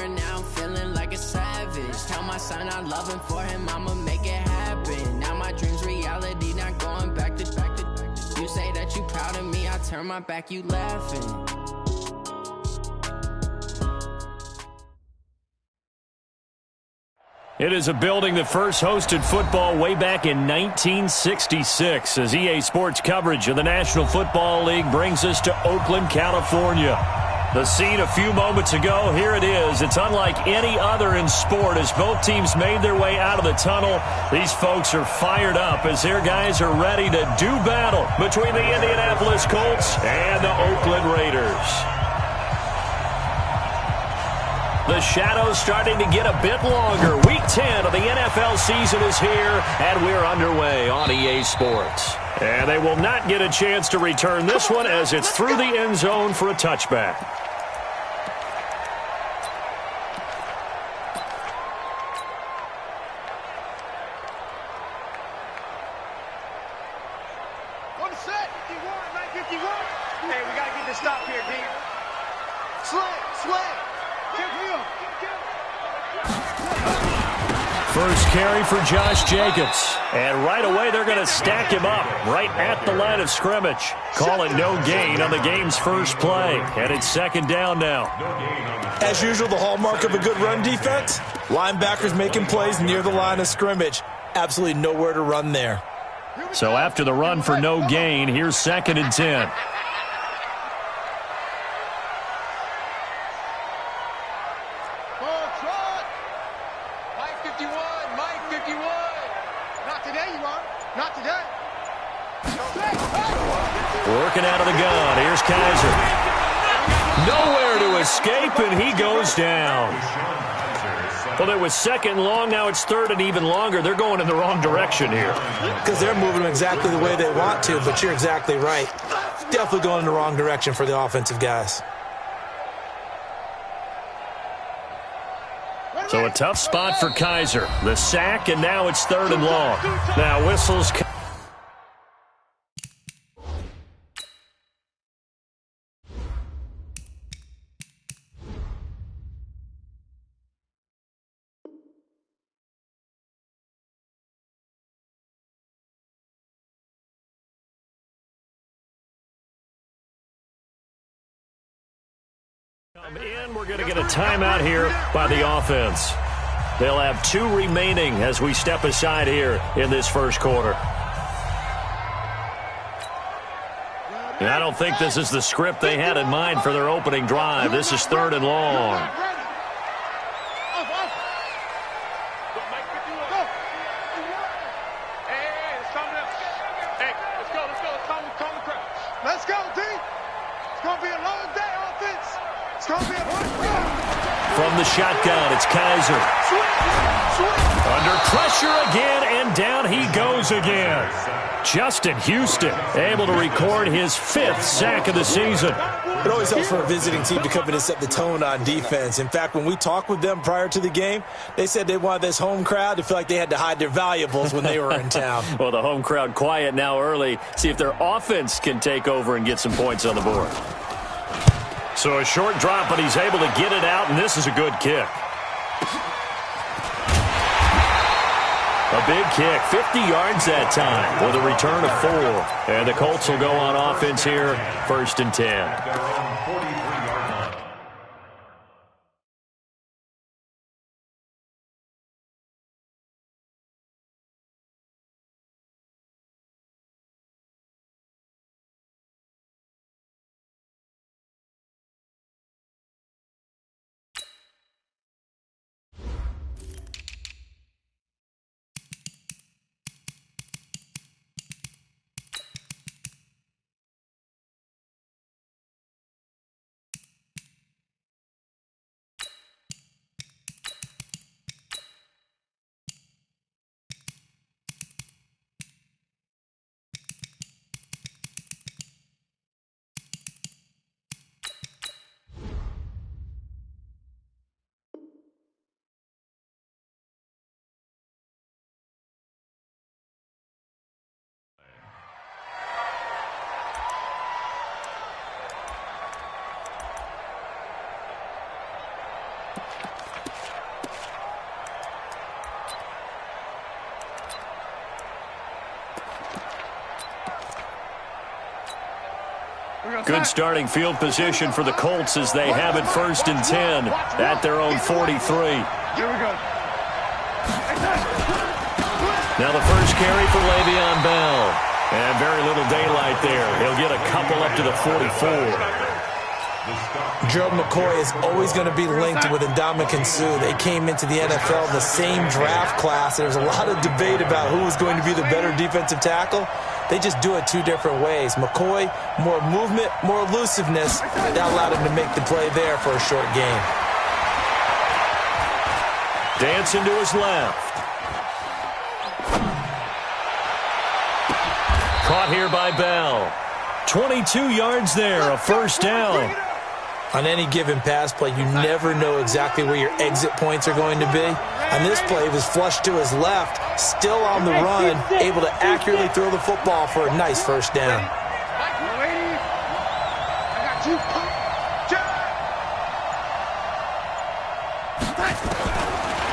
Now I'm feeling like a savage. Tell my son I love him, for him I'ma make it happen. Now my dreams reality, not going back to. You say that you proud of me, I turn my back, you laughing. It is a building that first hosted football way back in 1966 as EA Sports coverage of the National Football League brings us to Oakland, California. The scene a few moments ago, here it is. It's unlike any other in sport as both teams made their way out of the tunnel. These folks are fired up as their guys are ready to do battle between the Indianapolis Colts and the Oakland Raiders. The shadow's starting to get a bit longer. Week 10 of the NFL season is here, and we're underway on EA Sports. And they will not get a chance to return this one as it's through the end zone for a touchback. On the set, 51, 951. Hey, we got to get this stop here, D. Slam. First carry for Josh Jacobs. And right away, they're going to stack him up right at the line of scrimmage. Call it no gain on the game's first play. And it's second down now. As usual, the hallmark of a good run defense, linebackers making plays near the line of scrimmage. Absolutely nowhere to run there. So after the run for no gain, here's second and 10. Working out of the gun. Here's Kaiser. Nowhere to escape, and he goes down. Well, it was second and long. Now it's third and even longer. They're going in the wrong direction here. Because they're moving exactly the way they want to, but you're exactly right. Definitely going in the wrong direction for the offensive guys. So a tough spot for Kaiser. The sack, and now it's third and long. Now whistles. We're going to get a timeout here by the offense. They'll have 2 remaining as we step aside here in this first quarter. And I don't think this is the script they had in mind for their opening drive. This is third and long. Let's go, D. It's going to be a long day, offense. It's going to be a long day. From the shotgun, it's Kaiser. Under pressure again, and down he goes again. Justin Houston able to record his 5th sack of the season. It always helps for a visiting team to come in and set the tone on defense. In fact, when we talked with them prior to the game, they said they wanted this home crowd to feel like they had to hide their valuables when they were in town. Well, the home crowd quiet now early. See if their offense can take over and get some points on the board. So a short drop, but he's able to get it out, and this is a good kick. A big kick, 50 yards that time with a return of 4. And the Colts will go on offense here, first and 10. Good starting field position for the Colts as they have it 1st and 10 at their own 43. Here we go. Now the first carry for Le'Veon Bell. And very little daylight there. He'll get a couple up to the 44. Gerald McCoy is always going to be linked with Ndamukong Suh. They came into the NFL in the same draft class. There was a lot of debate about who was going to be the better defensive tackle. They just do it two different ways. McCoy, more movement, more elusiveness. That allowed him to make the play there for a short gain. Dancing to his left. Caught here by Bell. 22 yards there, a first down. On any given pass play, you never know exactly where your exit points are going to be. On this play, he was flushed to his left, still on the run, able to accurately throw the football for a nice first down.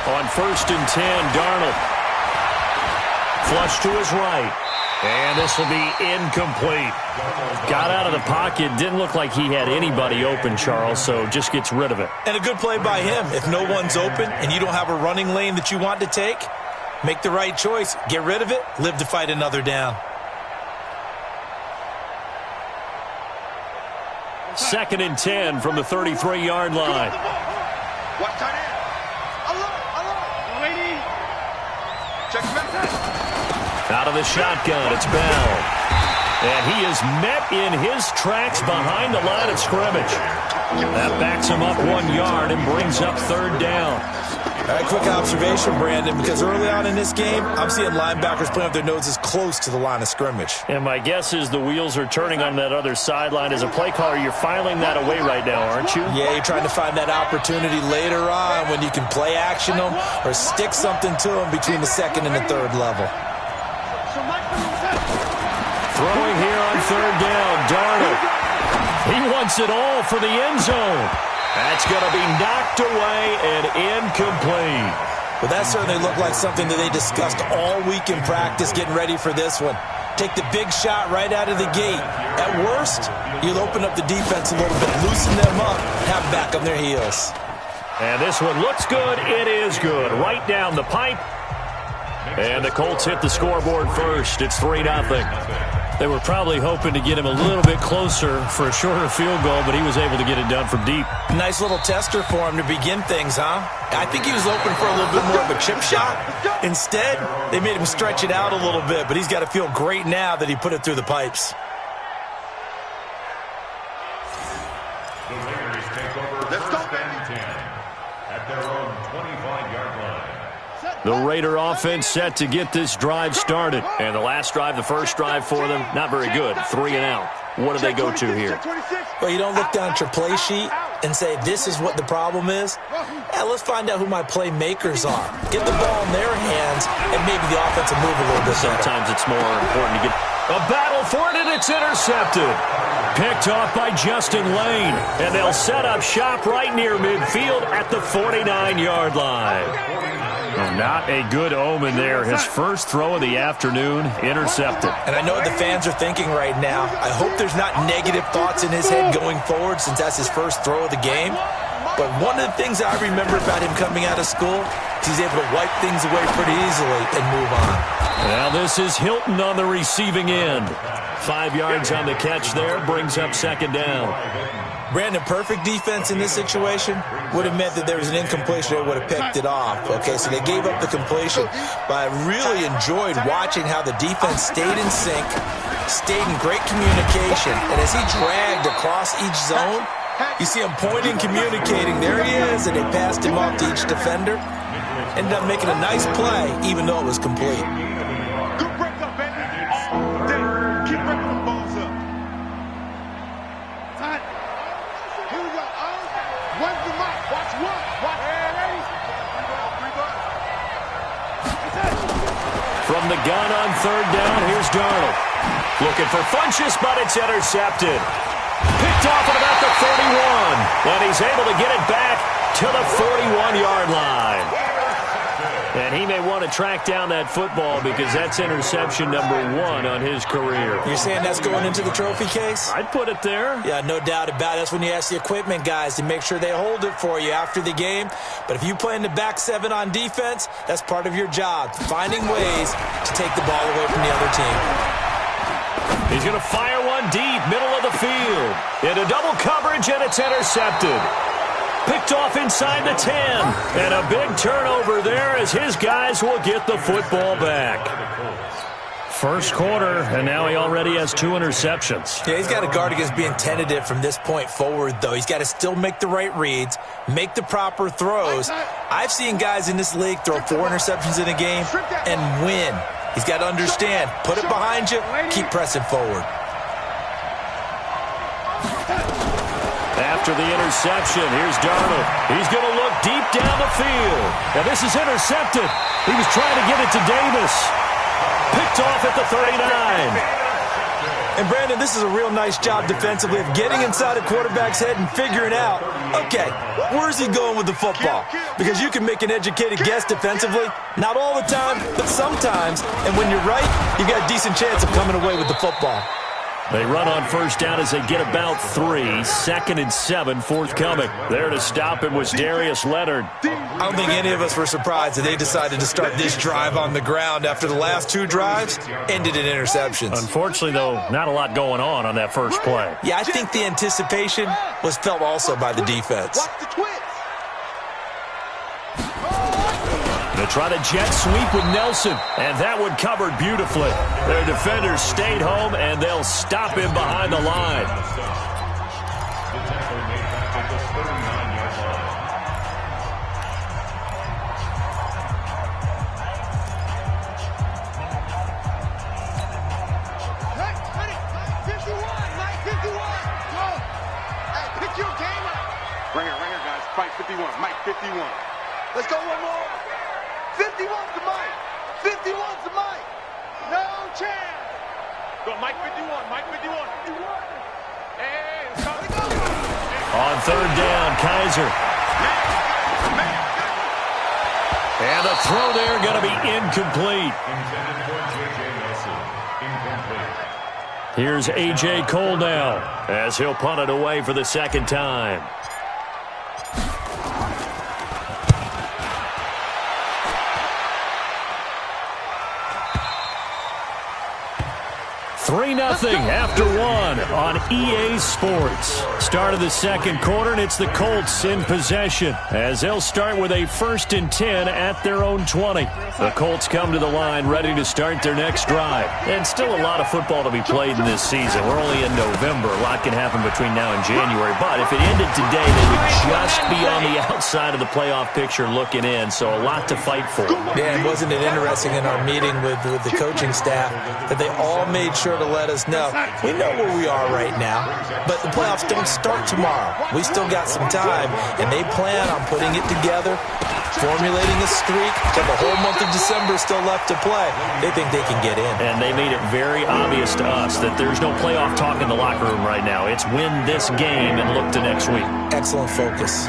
On 1st and 10, Darnold. Flush to his right. And this will be incomplete. Got out of the pocket. Didn't look like he had anybody open, Charles, so just gets rid of it. And a good play by him. If no one's open and you don't have a running lane that you want to take, make the right choice. Get rid of it. Live to fight another down. 2nd and 10 from the 33-yard line. Watch tight end. Lady. Check back. Out of the shotgun, it's Bell. And he is met in his tracks behind the line of scrimmage. That backs him up 1 yard and brings up 3rd down. All right, quick observation, Brandon, because early on in this game, I'm seeing linebackers playing with their noses close to the line of scrimmage. And my guess is the wheels are turning on that other sideline. As a play caller, you're filing that away right now, aren't you? Yeah, you're trying to find that opportunity later on when you can play action them or stick something to them between the 2nd and the 3rd level. Throwing here on 3rd down, Darnold. He wants it all for the end zone. That's going to be knocked away and incomplete. Well, that certainly looked like something that they discussed all week in practice getting ready for this one. Take the big shot right out of the gate. At worst, you'll open up the defense a little bit, loosen them up, have them back on their heels. And this one looks good. It is good. Right down the pipe. And the Colts hit the scoreboard first. It's 3-0. They were probably hoping to get him a little bit closer for a shorter field goal, but he was able to get it done from deep. Nice little tester for him to begin things, huh? I think he was open for a little bit more of a chip shot. Instead, they made him stretch it out a little bit, but he's got to feel great now that he put it through the pipes. Let's go, baby. At their own 25-yard line. The Raider offense set to get this drive started. And the last drive, the first drive for them, not very good. 3 and out. What do they go to here? Well, you don't look down at your play sheet and say, this is what the problem is. Yeah, let's find out who my playmakers are. Get the ball in their hands, and maybe the offense will move a little bit better. Sometimes it's more important to get a battle for it, and it's intercepted. Picked off by Justin Lane. And they'll set up shop right near midfield at the 49-yard line. Well, not a good omen there. His first throw of the afternoon, intercepted. And I know what the fans are thinking right now. I hope there's not negative thoughts in his head going forward since that's his first throw of the game. But one of the things I remember about him coming out of school is he's able to wipe things away pretty easily and move on. Now this is Hilton on the receiving end. 5 yards on the catch there, brings up 2nd down. Brandon, perfect defense in this situation would have meant that there was an incompletion that would have picked it off. Okay, so they gave up the completion, but I really enjoyed watching how the defense stayed in sync, stayed in great communication, and as he dragged across each zone, you see him pointing, communicating. There he is, and they passed him off to each defender. Ended up making a nice play, even though it was complete. Good break up, baby. Keep breaking them balls up. Time. Here we go. One's the mic. Watch one. Watch. From the gun on 3rd down, here's Darnold. Looking for Funchess, but it's intercepted. Picked off at about the 31. And he's able to get it back to the 41-yard line. And he may want to track down that football because that's interception number 1 on his career. You're saying that's going into the trophy case? I'd put it there. Yeah, no doubt about it. That's when you ask the equipment guys to make sure they hold it for you after the game. But if you play in the back 7 on defense, that's part of your job, finding ways to take the ball away from the other team. He's going to fire one deep, middle of the field. Into double coverage, and it's intercepted. Picked off inside the 10. And a big turnover there as his guys will get the football back. First quarter, and now he already has 2 interceptions. Yeah, he's got to guard against being tentative from this point forward, though. He's got to still make the right reads, make the proper throws. I've seen guys in this league throw 4 interceptions in a game and win. He's got to understand, put it behind you, keep pressing forward. After the interception, here's Darnold. He's going to look deep down the field. Now this is intercepted. He was trying to get it to Davis. Picked off at the 39. And, Brandon, this is a real nice job defensively of getting inside a quarterback's head and figuring out, okay, where's he going with the football? Because you can make an educated guess defensively. Not all the time, but sometimes. And when you're right, you got a decent chance of coming away with the football. They run on first down as they get about 3. 2nd and 7 forthcoming. There to stop him was Darius Leonard. I don't think any of us were surprised that they decided to start this drive on the ground after the last 2 drives ended in interceptions. Unfortunately, though, not a lot going on that first play. Yeah, I think the anticipation was felt also by the defense. Watch the twins. They try to jet sweep with Nelson, and that one covered beautifully. Their defenders stayed home, and they'll stop him behind the line. The tackle made back at the 39-yard line. Hey, 51, Mike 51. Go. Hey, pick your game up. Ringer, guys. Fight 51. Mike 51. Let's go one more. 51 to Mike. 51 to Mike. No chance. Go, Mike 51. Mike 51. Hey, let's go. On third down, Kaiser. And the throw there going to be incomplete. Intended for J.J. Nelson. Incomplete. Here's A.J. Cole now as he'll punt it away for the 2nd time. Three 0 after 1 on EA Sports. Start of the second quarter, and it's the Colts in possession as they'll start with a 1st and 10 at their own 20. The Colts come to the line ready to start their next drive. And still a lot of football to be played in this season. We're only in November. A lot can happen between now and January. But if it ended today, they would just be on the outside of the playoff picture looking in. So a lot to fight for. Yeah, and wasn't it interesting in our meeting with the coaching staff that they all made sure to let us know, we know where we are right now, but the playoffs don't start tomorrow. We still got some time, and they plan on putting it together, formulating a streak, but the whole month of December is still left to play. They think they can get in. And they made it very obvious to us that there's no playoff talk in the locker room right now. It's win this game and look to next week. Excellent focus.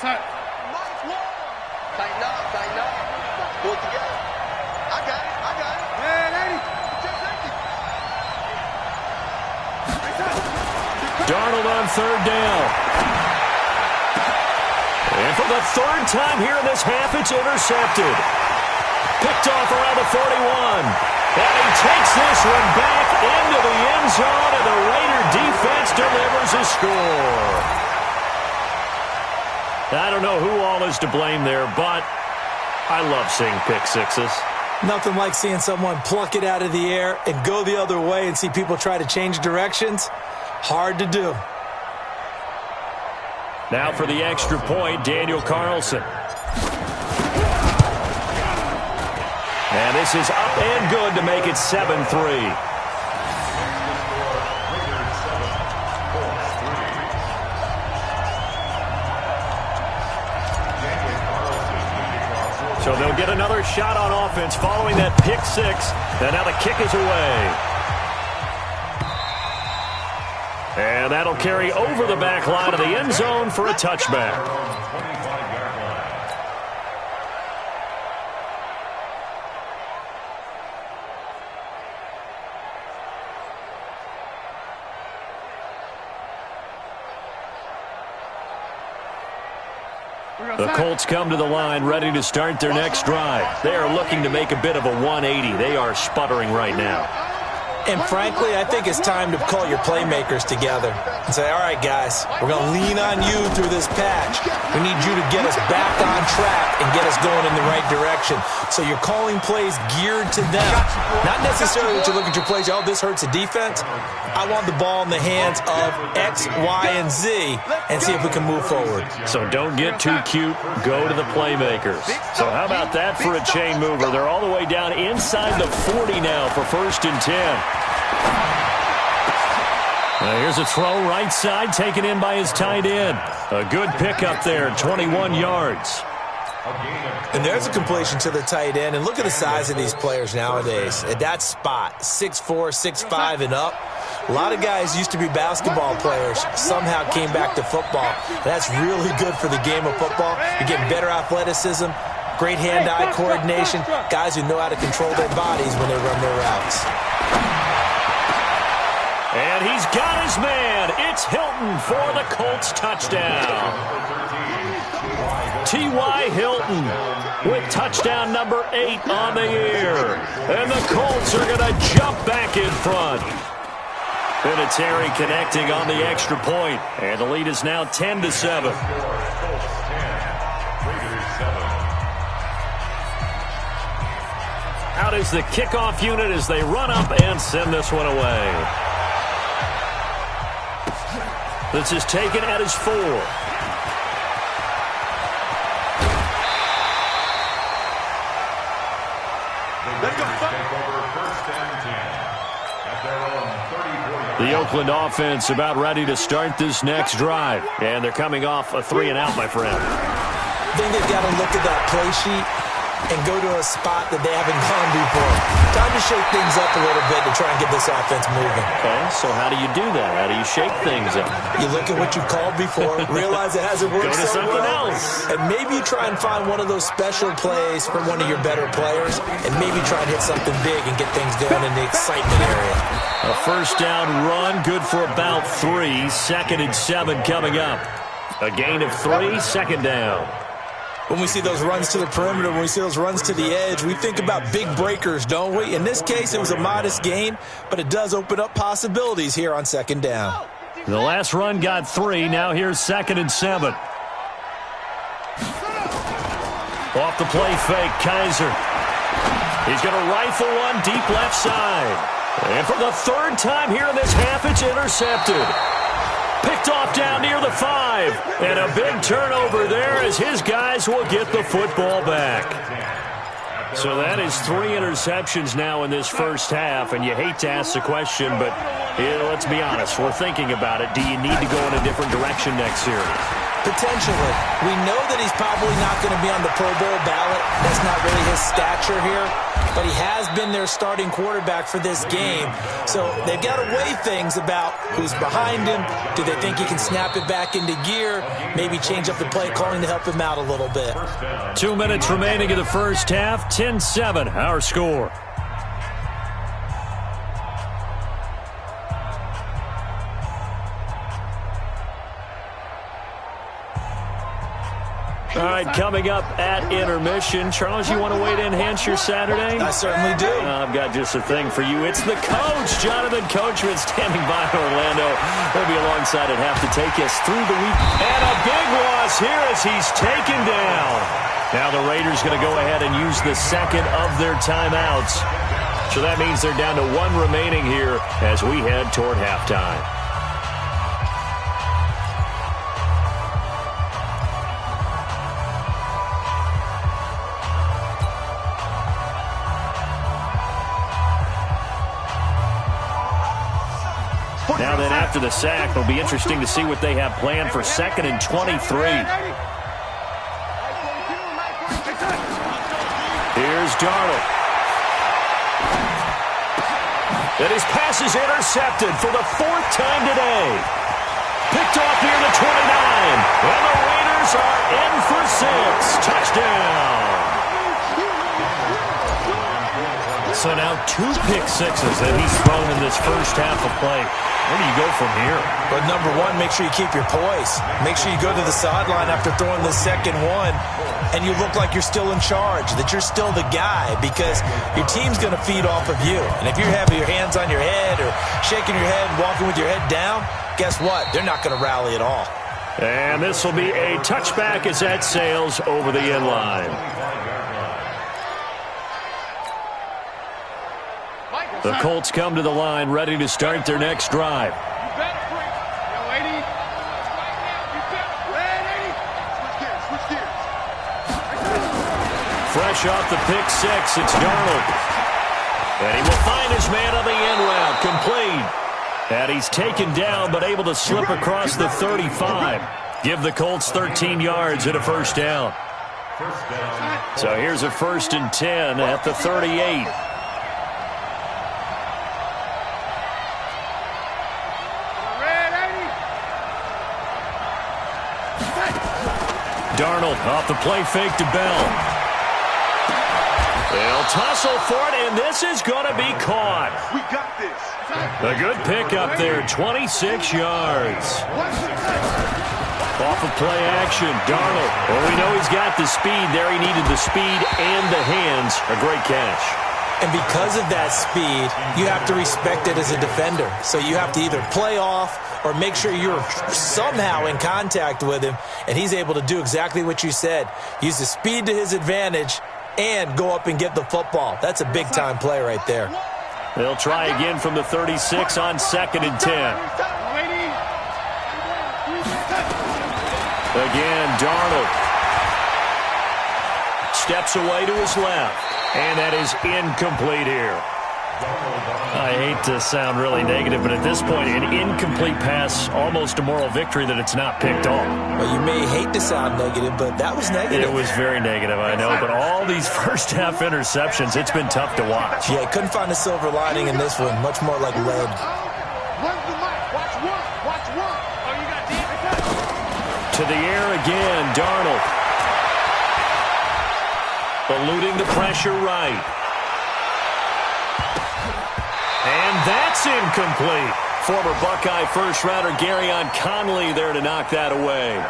Mike's wall. Tighten up. Pull it together. I got it. Hey, lady. Darnold on third down. And for the 3rd time here in this half, it's intercepted. Picked off around the 41. And he takes this one back into the end zone, and the Raider defense delivers a score. I don't know who all is to blame there, but I love seeing pick sixes. Nothing like seeing someone pluck it out of the air and go the other way and see people try to change directions. Hard to do. Now for the extra point, Daniel Carlson. And this is up and good to make it 7-3. So they'll get another shot on offense following that pick six. And now the kick is away. And that'll carry over the back line of the end zone for a touchback. The Colts come to the line ready to start their next drive. They are looking to make a bit of a 180. They are sputtering right now. And frankly, I think it's time to call your playmakers together and say, all right, guys, we're going to lean on you through this patch. We need you to get us back on track and get us going in the right direction. So you're calling plays geared to them. Not necessarily that you look at your plays, oh, this hurts the defense. I want the ball in the hands of X, Y, and Z and see if we can move forward. So don't get too cute. Go to the playmakers. So how about that for a chain mover? They're all the way down inside the 40 now for 1st and 10. Here's a throw right side taken in by his tight end. A good pickup there, 21 yards. And there's a completion to the tight end. And look at the size of these players nowadays. At that spot, 6'4", 6'5", and up. A lot of guys used to be basketball players, somehow came back to football. That's really good for the game of football. You get better athleticism, great hand-eye coordination, guys who know how to control their bodies when they run their routes. And he's got his man. It's Hilton for the Colts touchdown. T.Y. Hilton with touchdown number 8 on the year. And the Colts are going to jump back in front. Vinatieri connecting on the extra point. And the lead is now 10-7. Out is the kickoff unit as they run up and send this one away. This is taken at his 4. The Oakland offense about ready to start this next drive. And they're coming off a 3-and-out, my friend. I think they've got to look at that play sheet and go to a spot that they haven't gone before. Time to shake things up a little bit to try and get this offense moving. Okay, so how do you do that? How do you shake things up? You look at what you called before, realize it hasn't worked go to so something well, else. and maybe you try and find one of those special plays from one of your better players, and maybe try and hit something big and get things going in the excitement area. A first down run, good for about 3. 2nd and 7 coming up. A gain of 3, 2nd down. When we see those runs to the perimeter, when we see those runs to the edge, we think about big breakers, don't we? In this case, it was a modest gain, but it does open up possibilities here on 2nd down. The last run got 3. Now here's 2nd and 7. Off the play fake, Kaiser. He's going to rifle one deep left side. And for the 3rd time here in this half, it's intercepted. Picked off down near the 5. And a big turnover there as his guys will get the football back. So that is 3 interceptions now in this first half. And you hate to ask the question, but let's be honest. We're thinking about it. Do you need to go in a different direction next series? Potentially. We know that he's probably not going to be on the Pro Bowl ballot. That's not really his stature here. But he has been their starting quarterback for this game. So they've got to weigh things about who's behind him. Do they think he can snap it back into gear? Maybe change up the play calling to help him out a little bit. 2 minutes remaining in the first half. 10-7, our score. All right, coming up at intermission. Charles, you want to wait to enhance your Saturday? I certainly do. I've got just a thing for you. It's the coach, Jonathan Coachman, standing by Orlando. He'll be alongside at half to take us through the week. And a big loss here as he's taken down. Now the Raiders going to go ahead and use the 2nd of their timeouts. So that means they're down to 1 remaining here as we head toward halftime. Now then, after the sack, it'll be interesting to see what they have planned for 2nd and 23. Here's Darnold. And his pass is intercepted for the 4th time today. Picked off near the 29. And the Raiders are in for 6. Touchdown. So now 2 pick sixes that he's thrown in this first half of play. Where do you go from here? But number one, make sure you keep your poise. Make sure you go to the sideline after throwing the second one, and you look like you're still in charge, that you're still the guy, because your team's going to feed off of you. And if you're having your hands on your head or shaking your head, walking with your head down, guess what? They're not going to rally at all. And this will be a touchback as that sails over the end line. The Colts come to the line ready to start their next drive. Fresh off the pick six, it's Darnold. And he will find his man on the end route, complete. And he's taken down but able to slip across the 35. Give the Colts 13 yards and a first down. So here's a 1st and 10 at the 38. Darnold off the play fake to Bell. They'll tussle for it, and this is going to be caught. We got this. A good pickup there, 26 yards. Off of play action, Darnold. Well, we know he's got the speed there. He needed the speed and the hands. A great catch. And because of that speed, you have to respect it as a defender. So you have to either play off or make sure you're somehow in contact with him, and he's able to do exactly what you said. Use the speed to his advantage and go up and get the football. That's a big-time play right there. They'll try again from the 36 on 2nd and 10. Again, Darnold steps away to his left, and that is incomplete here. I hate to sound really negative, but at this point, an incomplete pass, almost a moral victory that it's not picked off. Well, you may hate to sound negative, but that was negative. It was very negative, I know, but all these first-half interceptions, it's been tough to watch. Yeah, couldn't find a silver lining in this one, much more like lead. To the air again, Darnold. Eluding the pressure right. And that's incomplete. Former Buckeye first-rounder Garyon Conley there to knock that away.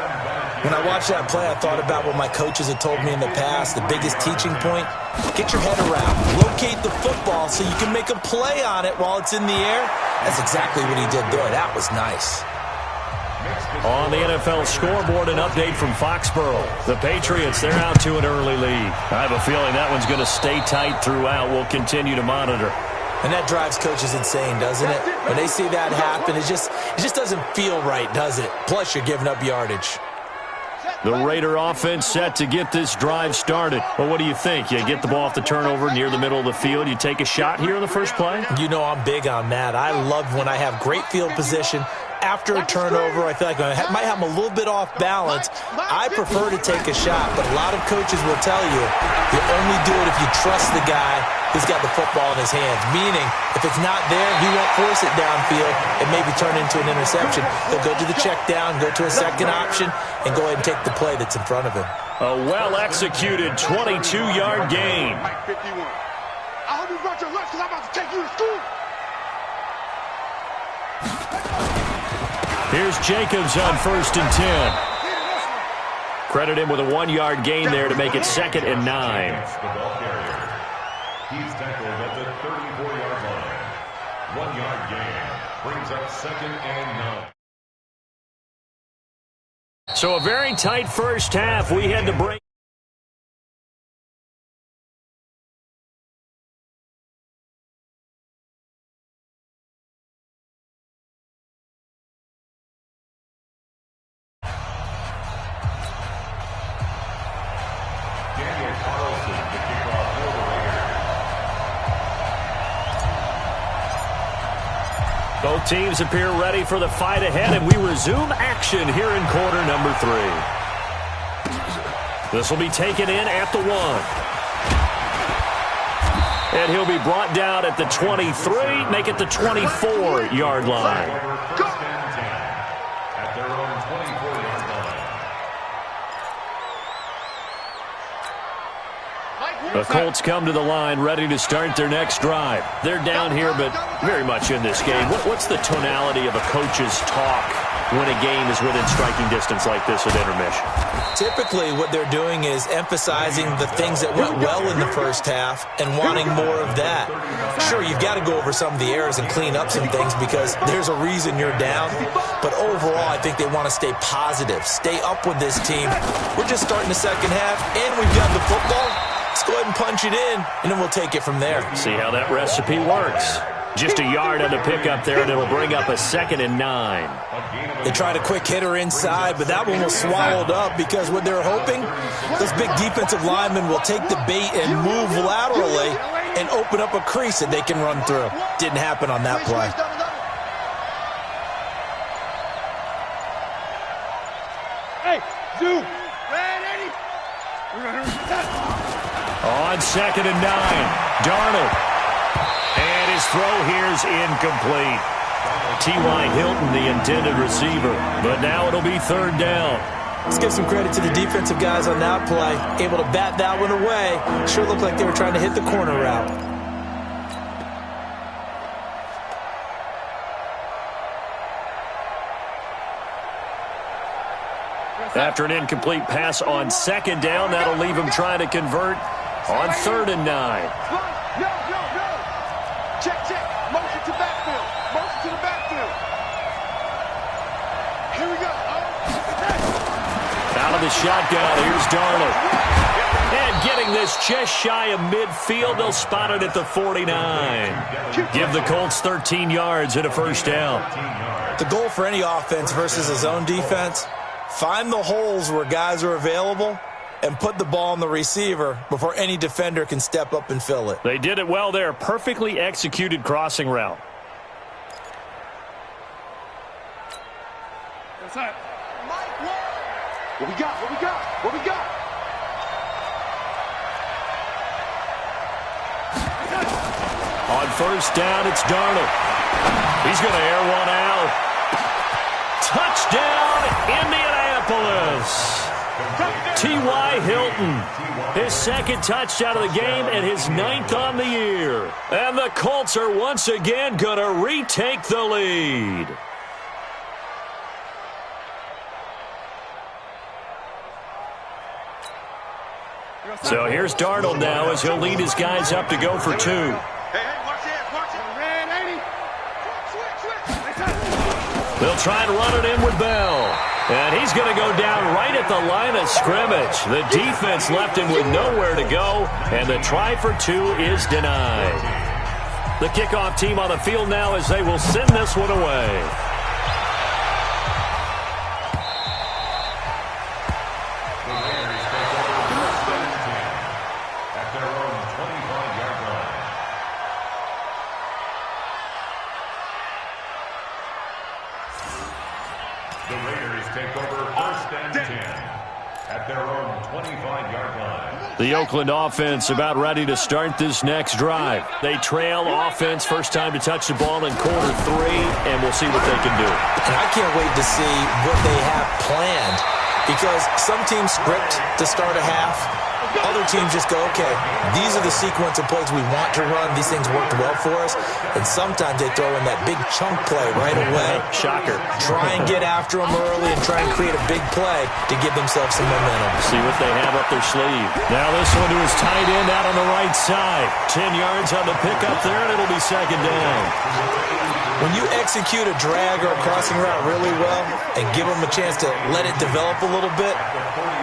When I watched that play, I thought about what my coaches had told me in the past. The biggest teaching point, get your head around. Locate the football so you can make a play on it while it's in the air. That's exactly what he did there. That was nice. On the NFL scoreboard, an update from Foxborough. The Patriots, they're out to an early lead. I have a feeling that one's going to stay tight throughout. We'll continue to monitor. And that drives coaches insane, doesn't it? When they see that happen, it just doesn't feel right, does it? Plus, you're giving up yardage. The Raider offense set to get this drive started. Well, what do you think? You get the ball off the turnover near the middle of the field. You take a shot here in the first play? You know I'm big on that. I love when I have great field position. After a turnover, I feel like I might have them a little bit off balance. I prefer to take a shot, but a lot of coaches will tell you only do it if you trust the guy who's got the football in his hands. Meaning, if it's not there, he won't force it downfield and maybe turn into an interception. He'll go to the check down, go to a second option, and go ahead and take the play that's in front of him. A well-executed 22-yard gain. I hope you brought your lunch because I'm about to take you to school. Here's Jacobs on 1st and 10. Credit him with a 1-yard gain there to make it 2nd and 9. He's tackled at the 34-yard line. 1-yard gain brings up 2nd and 9. So a very tight first half. We had to break. Both teams appear ready for the fight ahead, and we resume action here in quarter number 3. This will be taken in at the 1. And he'll be brought down at the 23, make it the 24-yard line. At their own 24-yard line. The Colts come to the line ready to start their next drive. They're down here, but very much in this game. What's the tonality of a coach's talk when a game is within striking distance like this at intermission? Typically, what they're doing is emphasizing the things that went well in the first half and wanting more of that. Sure, you've got to go over some of the errors and clean up some things because there's a reason you're down. But overall, I think they want to stay positive, stay up with this team. We're just starting the second half, and we've got the football. Let's go ahead and punch it in, and then we'll take it from there. See how that recipe works. Just a yard on the pickup there, and it'll bring up a 2nd and 9. They tried a quick hitter inside, but that one was swallowed up because what they're hoping, those big defensive linemen will take the bait and move laterally and open up a crease that they can run through. Didn't happen on that play. Hey, Zoo! On 2nd and 9, Darnold. And his throw here's incomplete. T.Y. Hilton, the intended receiver. But now it'll be 3rd down. Let's give some credit to the defensive guys on that play. Able to bat that one away. Sure looked like they were trying to hit the corner route. After an incomplete pass on 2nd down, that'll leave him trying to convert on 3rd and 9. No. Check. Motion to backfield. Motion to the backfield. Here we go. Out of the shotgun, here's Darnold. And getting this just shy of midfield, they'll spot it at the 49. Give the Colts 13 yards and a 1st down. The goal for any offense versus a zone defense, find the holes where guys are available and put the ball on the receiver before any defender can step up and fill it. They did it well there. Perfectly executed crossing route. What we got? On 1st down, it's Darnold. He's going to air one out. Touchdown, Indianapolis. T.Y. Hilton, his 2nd touchdown of the game and his 9th on the year. And the Colts are once again going to retake the lead. So here's Darnold now as he'll lead his guys up to go for 2. Hey, watch it. Red 80. They'll try and run it in with Bell. And he's going to go down right at the line of scrimmage. The defense left him with nowhere to go, and the try for 2 is denied. The kickoff team on the field now as they will send this one away. The Raiders take over 1st and 10 at their own 25-yard line. The Oakland offense about ready to start this next drive. They trail offense, first time to touch the ball in quarter 3, and we'll see what they can do. And I can't wait to see what they have planned because some teams script to start a half. Other teams just go, okay, these are the sequence of plays we want to run. These things worked well for us. And sometimes they throw in that big chunk play right away. Shocker. Try and get after them early and try and create a big play to give themselves some momentum. See what they have up their sleeve. Now this one to his tight end out on the right side. 10 yards on the pickup there, and it'll be 2nd down. When you execute a drag or a crossing route really well and give them a chance to let it develop a little bit,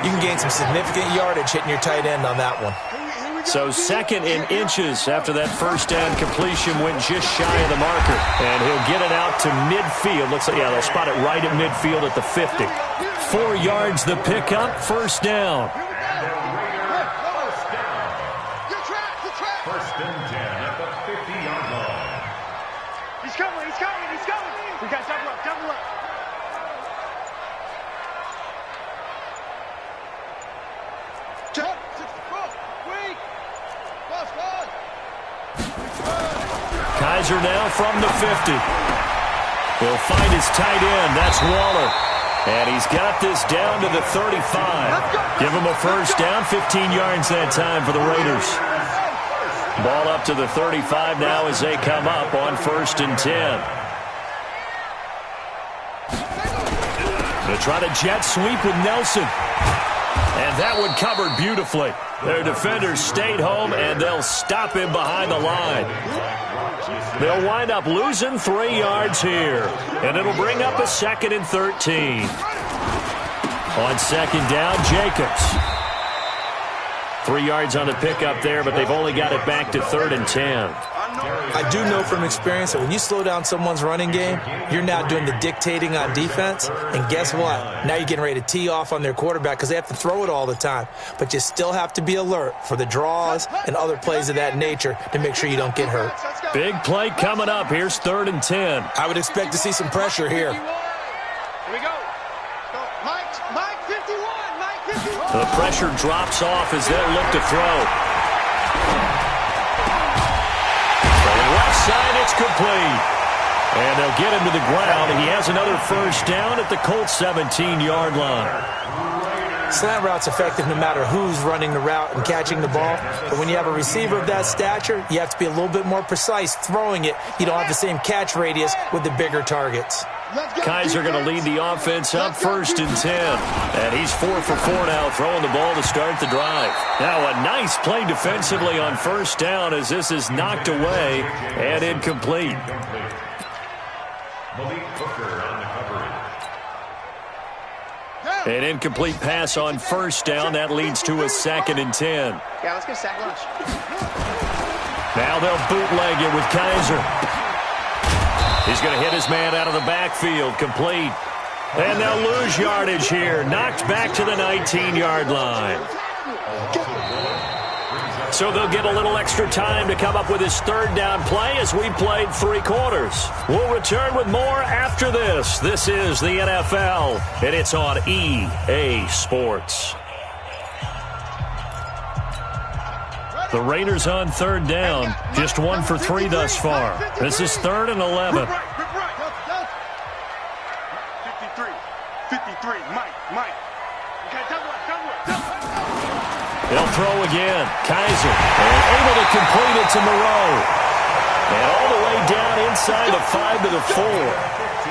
you can gain some significant yardage hitting your tight end on that one. So 2nd in inches after that 1st down completion went just shy of the marker. And he'll get it out to midfield. Looks like, yeah, they'll spot it right at midfield at the 50. 4 yards the pickup, 1st down. 1st and 10 at the 50-yard line. He's coming. We got double up. Check. 64. Weak. Cross. Kaiser now from the 50. He'll find his tight end. That's Waller. And he's got this down to the 35. Give him a first down, 15 yards that time for the Raiders. Ball up to the 35 now as they come up on 1st and 10. They try to jet sweep with Nelson. And that one covered beautifully. Their defenders stayed home, and they'll stop him behind the line. They'll wind up losing 3 yards here, and it'll bring up a 2nd and 13. On 2nd down, Jacobs. 3 yards on the pickup there, but they've only got it back to 3rd and 10. I do know from experience that when you slow down someone's running game, you're now doing the dictating on defense. And guess what? Now you're getting ready to tee off on their quarterback because they have to throw it all the time. But you still have to be alert for the draws and other plays of that nature to make sure you don't get hurt. Big play coming up. Here's 3rd and 10. I would expect to see some pressure here. Here we go. Mike 51. Mike 51. The pressure drops off as they'll look to throw. Left side, it's complete. And they'll get him to the ground. He has another first down at the Colts 17-yard line. Slant route's effective no matter who's running the route and catching the ball. But when you have a receiver of that stature, you have to be a little bit more precise throwing it. You don't have the same catch radius with the bigger targets. Kaiser going to lead the offense up 1st and 10. And he's 4 for 4 now, throwing the ball to start the drive. Now a nice play defensively on 1st down as this is knocked away and incomplete. An incomplete pass on 1st down. That leads to a 2nd and 10. Yeah, let's get sack lunch. Now they'll bootleg it with Kaiser. He's going to hit his man out of the backfield, complete. And they'll lose yardage here. Knocked back to the 19-yard line. So they'll get a little extra time to come up with his 3rd down play as we played 3 quarters. We'll return with more after this. This is the NFL, and it's on EA Sports. The Raiders on 3rd down, just 1 for 3 thus far. This is 3rd and 11. 53, Mike. Okay, double it. They'll throw again. Kaiser, and able to complete it to Moreau. And all the way down inside the 5 to the 4.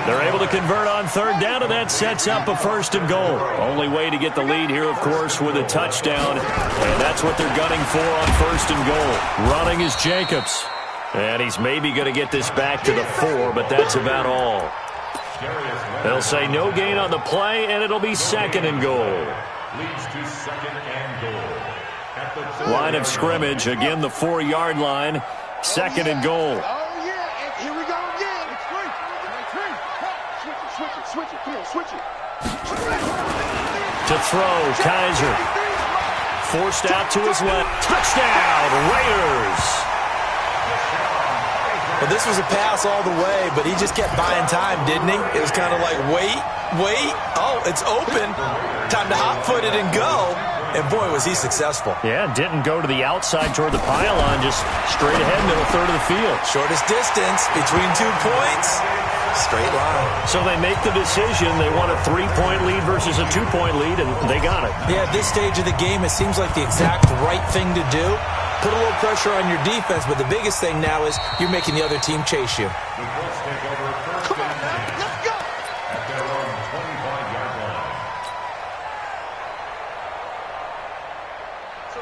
They're able to convert on 3rd down, and that sets up a 1st and goal. Only way to get the lead here, of course, with a touchdown. And that's what they're gunning for on 1st and goal. Running is Jacobs. And he's maybe going to get this back to the 4, but that's about all. They'll say no gain on the play, and it'll be 2nd and goal. Leads to 2nd and goal. At the Line of scrimmage, again the 4-yard line. 2nd and goal. Oh, yeah. Here we go again. It's free. Switch it. Come on, switch it. To throw, Kaiser. Forced out to his left. Touchdown, Raiders. Well, this was a pass all the way, but he just kept buying time, didn't he? It was kind of like, wait. Oh, it's open. Time to hot-foot it and go. And, boy, was he successful. Yeah, didn't go to the outside toward the pylon, just straight ahead, middle third of the field. Shortest distance between 2 points. Straight line. So they make the decision. They want a 3-point lead versus a 2-point lead, and they got it. Yeah, at this stage of the game, it seems like the exact right thing to do. Put a little pressure on your defense, but the biggest thing now is you're making the other team chase you. Come on, man. Let's go. At their own 25-yard line.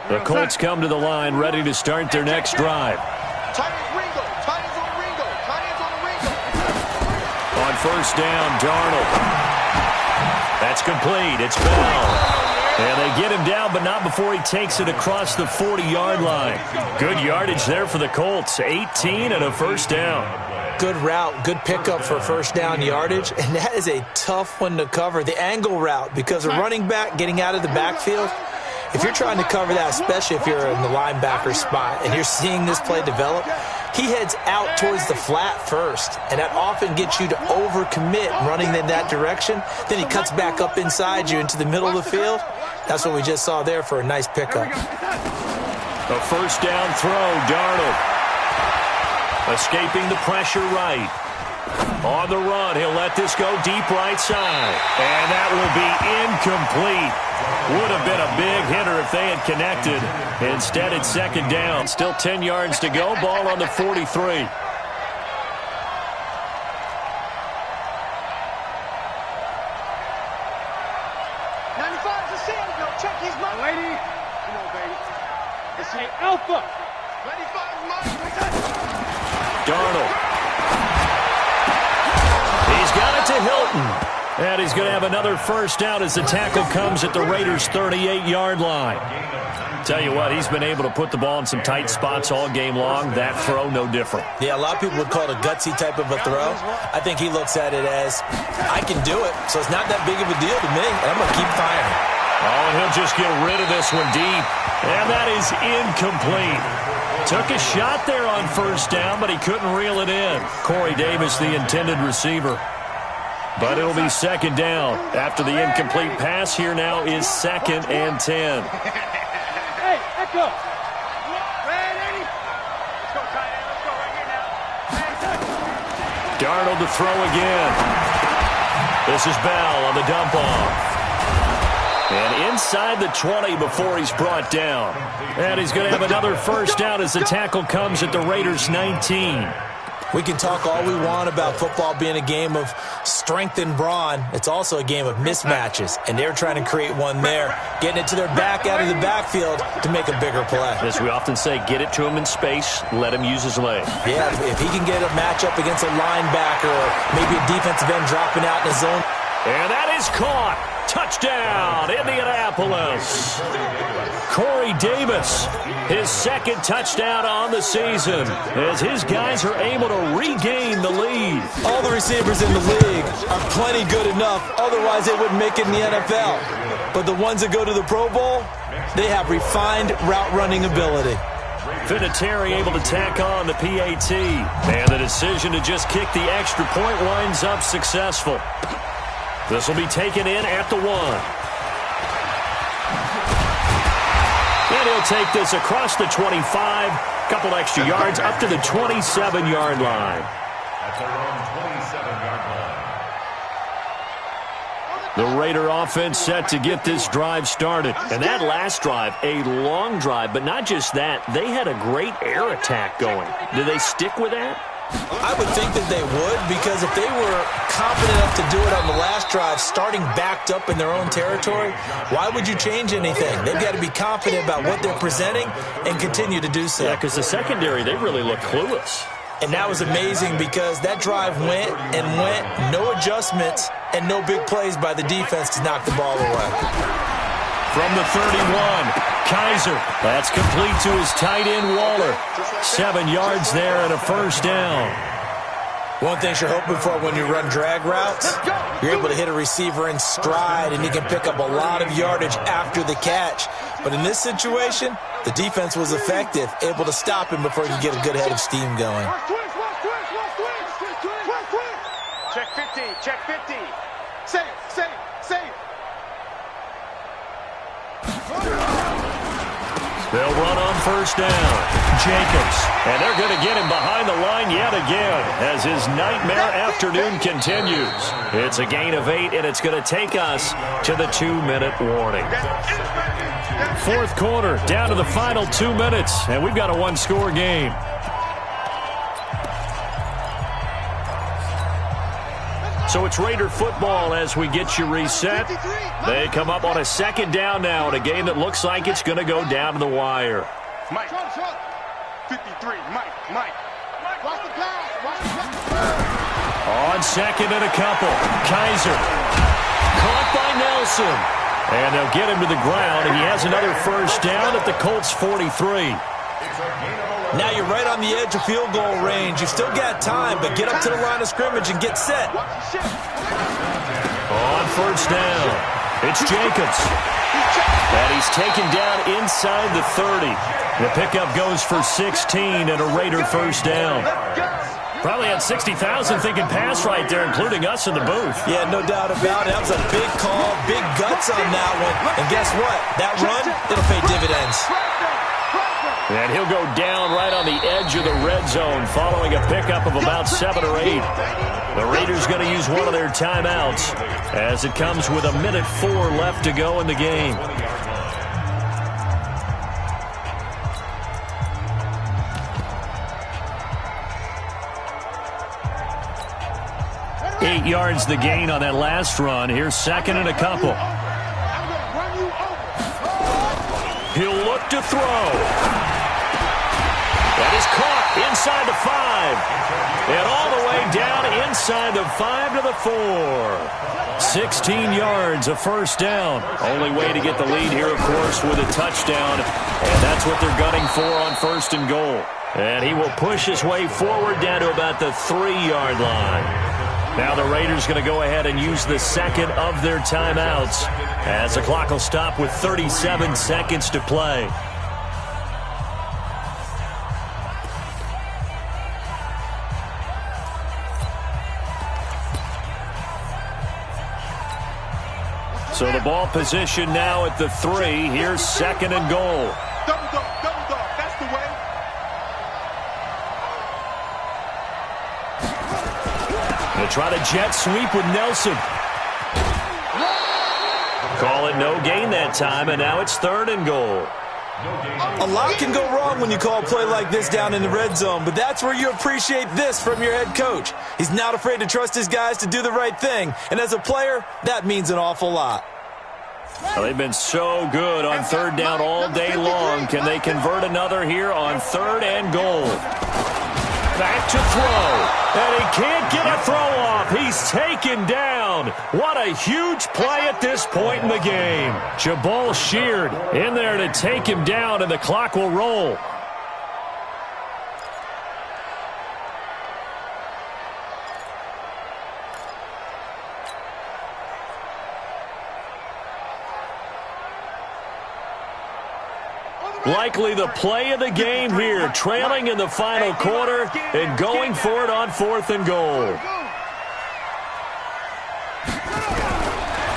The Colts come to the line, ready to start their next drive. Tight ends Ringo. On 1st down, Darnold. That's complete. It's Bell. And they get him down, but not before he takes it across the 40-yard line. Good yardage there for the Colts. 18 and a 1st down. Good route, good pickup for 1st down yardage, and that is a tough one to cover. The angle route, because a running back getting out of the backfield, if you're trying to cover that, especially if you're in the linebacker spot and you're seeing this play develop, he heads out towards the flat first, and that often gets you to overcommit running in that direction. Then he cuts back up inside you into the middle of the field. That's what we just saw there for a nice pickup. A 1st down throw, Darnold. Escaping the pressure right. On the run, he'll let this go deep right side. And that will be incomplete. Would have been a big hitter if they had connected. Instead, it's second down. Still 10 yards to go. Ball on the 43. 95's a seal. Yo, check his money. Lady. Come on, baby. It's an alpha. 95's mine. Darnold. He's got it to Hilton. And he's going to have another first down as the tackle comes at the Raiders' 38-yard line. Tell you what, he's been able to put the ball in some tight spots all game long. That throw, no different. Yeah, a lot of people would call it a gutsy type of a throw. I think he looks at it as, I can do it, so it's not that big of a deal to me, and I'm going to keep firing. Oh, and he'll just get rid of this one deep. And that is incomplete. Took a shot there on first down, but he couldn't reel it in. Corey Davis, the intended receiver. But it'll be second down. After the incomplete pass, here now is 2nd and 10. Hey, Echo. Ready? Let's go, tight end. Let's go right here now. Darnold to throw again. This is Bell on the dump off. And inside the 20 before he's brought down. And he's going to have another first down as the tackle comes at the Raiders' 19. We can talk all we want about football being a game of strength and brawn. It's also a game of mismatches, and they're trying to create one there, getting it to their back out of the backfield to make a bigger play. As we often say, get it to him in space, let him use his leg. Yeah, if he can get a matchup against a linebacker or maybe a defensive end dropping out in the zone. And that is caught. Touchdown, Indianapolis. Corey Davis, his second touchdown on the season, as his guys are able to regain the lead. All the receivers in the league are plenty good enough, otherwise they wouldn't make it in the NFL. But the ones that go to the Pro Bowl, they have refined route running ability. Vinatieri able to tack on the PAT, and the decision to just kick the extra point winds up successful. This will be taken in at the 1. And he'll take this across the 25. Couple extra yards up to the 27-yard line. That's around 27-yard line. The Raider offense set to get this drive started. And that last drive, a long drive, but not just that. They had a great air attack going. Do they stick with that? I would think that they would, because if they were confident enough to do it on the last drive, starting backed up in their own territory, why would you change anything? They've got to be confident about what they're presenting and continue to do so. Yeah, because the secondary, they really look clueless. And that was amazing because that drive went and went, no adjustments and no big plays by the defense to knock the ball away. From the 31, Kaiser. That's complete to his tight end, Waller. 7 yards there and a first down. One thing you're hoping for when you run drag routes, you're able to hit a receiver in stride and he can pick up a lot of yardage after the catch. But in this situation, the defense was effective, able to stop him before he could get a good head of steam going. Check 15, check 15. Save. They'll run on first down. Jacobs. And they're going to get him behind the line yet again as his nightmare afternoon continues. It's a gain of 8, and it's going to take us to the 2-minute warning. Fourth quarter, down to the final 2 minutes, and we've got a one-score game. So it's Raider football as we get you reset. They come up on a second down now in a game that looks like it's going to go down to the wire. Mike. 53, Mike. Watch the pass. On second and a couple. Kaiser. Caught by Nelson. And they'll get him to the ground, and he has another first down at the Colts 43. Now you're right on the edge of field goal range. You've still got time, but get up to the line of scrimmage and get set. On first down, it's Jacobs. And he's taken down inside the 30. The pickup goes for 16 and a Raider first down. Probably had 60,000 thinking pass right there, including us in the booth. Yeah, no doubt about it. That was a big call, big guts on that one. And guess what? That run, it'll pay dividends. And he'll go down right on the edge of the red zone following a pickup of about 7 or 8. The Raiders going to use one of their timeouts as it comes with 1:04 left to go in the game. Eight yards the gain on that last run. Here's second and a couple. He'll look to throw. That is caught inside the 5. And all the way down inside the 5 to the 4. 16 yards, a first down. Only way to get the lead here, of course, with a touchdown. And that's what they're gunning for on first and goal. And he will push his way forward down to about the 3-yard line. Now the Raiders going to go ahead and use the second of their timeouts as the clock will stop with 37 seconds to play. So the ball position now at the 3. Here's second and goal. Double dog, that's the way. They'll try to jet sweep with Nelson. Call it no gain that time, and now it's third and goal. A lot can go wrong when you call a play like this down in the red zone, but that's where you appreciate this from your head coach. He's not afraid to trust his guys to do the right thing, and as a player, that means an awful lot. Well, they've been so good on third down all day long. Can they convert another here on third and goal? Back to throw, and he can't get a throw off. He's taken down. What a huge play at this point in the game. Jabal Sheard in there to take him down, and the clock will roll. Likely the play of the game here, trailing in the final quarter and going for it on fourth and goal.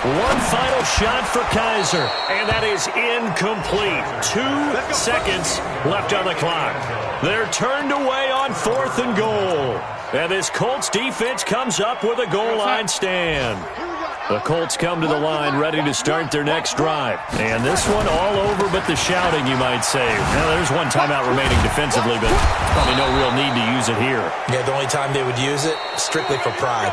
One final shot for Kaiser, and that is incomplete. 2 seconds left on the clock. They're turned away on fourth and goal. And this Colts defense comes up with a goal line stand. The Colts come to the line ready to start their next drive. And this one all over but the shouting, you might say. Now, there's one timeout remaining defensively, but probably no real need to use it here. Yeah, the only time they would use it, strictly for pride.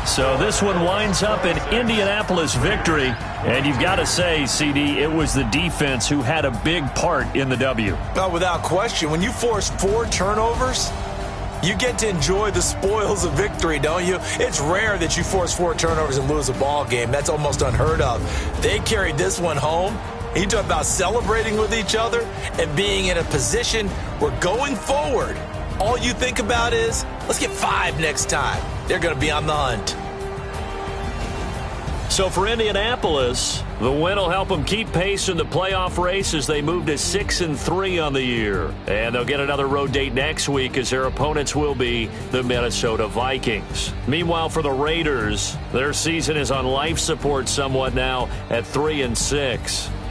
So this one winds up an Indianapolis victory. And you've got to say, CD, it was the defense who had a big part in the W. No, without question. When you force 4 turnovers, you get to enjoy the spoils of victory, don't you? It's rare that you force 4 turnovers and lose a ball game. That's almost unheard of. They carried this one home. You talk about celebrating with each other and being in a position where going forward, all you think about is, let's get 5 next time. They're going to be on the hunt. So for Indianapolis, the win will help them keep pace in the playoff race as they move to 6-3 on the year. And they'll get another road date next week as their opponents will be the Minnesota Vikings. Meanwhile, for the Raiders, their season is on life support somewhat now at 3-6.